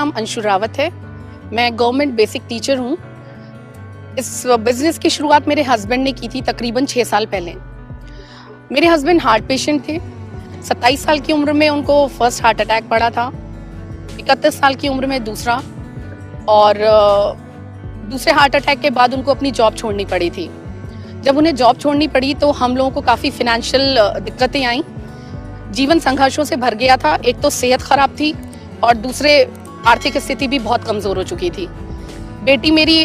नाम अंशु रावत है। मैं गवर्नमेंट बेसिक टीचर हूँ। इस बिजनेस की शुरुआत मेरे हस्बैंड ने की थी तकरीबन 6 साल पहले। मेरे हस्बैंड हार्ट पेशेंट थे। 27 साल की उम्र में उनको फर्स्ट हार्ट अटैक पड़ा था, 31 साल की उम्र में दूसरा, और दूसरे हार्ट अटैक के बाद उनको अपनी जॉब छोड़नी पड़ी थी। जब उन्हें जॉब छोड़नी पड़ी तो हम लोगों को काफ़ी फिनेंशियल दिक्कतें आई। जीवन संघर्षों से भर गया था। एक तो सेहत खराब थी और दूसरे आर्थिक स्थिति भी बहुत कमज़ोर हो चुकी थी। बेटी मेरी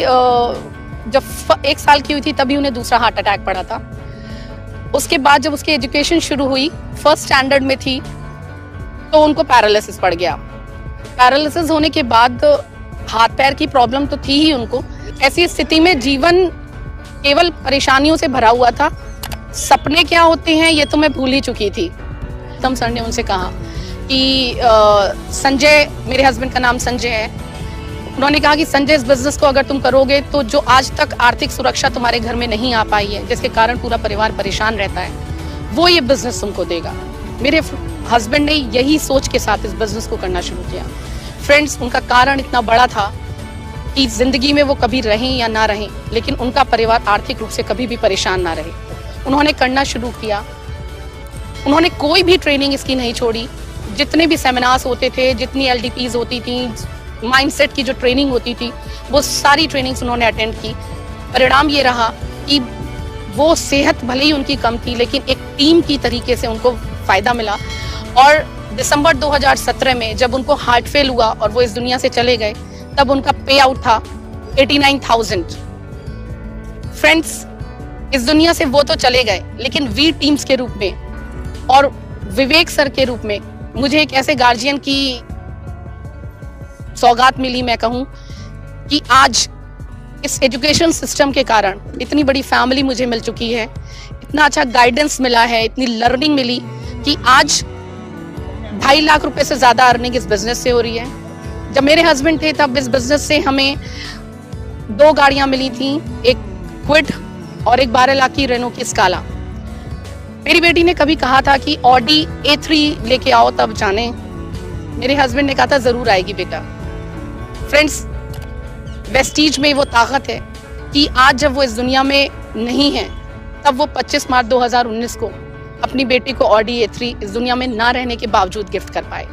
जब 1 साल की हुई थी तभी उन्हें दूसरा हार्ट अटैक पड़ा था। उसके बाद जब उसकी एजुकेशन शुरू हुई, फर्स्ट स्टैंडर्ड में थी, तो उनको पैरालिसिस पड़ गया। पैरालिसिस होने के बाद हाथ पैर की प्रॉब्लम तो थी ही उनको। ऐसी स्थिति में जीवन केवल परेशानियों से भरा हुआ था। सपने क्या होते हैं ये तो मैं भूल ही चुकी थी। तम सर ने उनसे कहा कि संजय, मेरे हस्बैंड का नाम संजय है, उन्होंने कहा कि संजय, इस बिजनेस को अगर तुम करोगे तो जो आज तक आर्थिक सुरक्षा तुम्हारे घर में नहीं आ पाई है, जिसके कारण पूरा परिवार परेशान रहता है, वो ये बिजनेस तुमको देगा। मेरे हस्बैंड ने यही सोच के साथ इस बिजनेस को करना शुरू किया। फ्रेंड्स, उनका कारण इतना बड़ा था कि जिंदगी में वो कभी रहें या ना रहें, लेकिन उनका परिवार आर्थिक रूप से कभी भी परेशान ना रहे। उन्होंने करना शुरू किया। उन्होंने कोई भी ट्रेनिंग इसकी नहीं छोड़ी। जितने भी सेमिनार्स होते थे, जितनी LDPs होती थी, माइंडसेट की जो ट्रेनिंग होती थी, वो सारी ट्रेनिंग्स उन्होंने अटेंड की। परिणाम ये रहा कि वो सेहत भले ही उनकी कम थी, लेकिन एक टीम की तरीके से उनको फायदा मिला। और दिसंबर 2017 में जब उनको हार्ट फेल हुआ और वो इस दुनिया से चले गए, तब उनका पे आउट था 89,000। फ्रेंड्स, इस दुनिया से वो तो चले गए, लेकिन वी टीम्स के रूप में और विवेक सर के रूप में मुझे एक ऐसे गार्जियन की सौगात मिली। मैं कहूँ कि आज इस एजुकेशन सिस्टम के कारण इतनी बड़ी फैमिली मुझे मिल चुकी है, इतना अच्छा गाइडेंस मिला है, इतनी लर्निंग मिली कि आज 2.5 लाख रुपए से ज्यादा अर्निंग इस बिजनेस से हो रही है। जब मेरे हस्बैंड थे तब इस बिजनेस से हमें 2 गाड़ियां मिली थी, एक क्विड और एक 12 लाख की रेनो की स्काला। मेरी बेटी ने कभी कहा था कि ऑडी A3 लेके आओ तब जाने। मेरे हस्बैंड ने कहा था जरूर आएगी बेटा। फ्रेंड्स, वेस्टीज में वो ताकत है कि आज जब वो इस दुनिया में नहीं है, तब वो 25 मार्च 2019 को अपनी बेटी को ऑडी A3 इस दुनिया में ना रहने के बावजूद गिफ्ट कर पाए।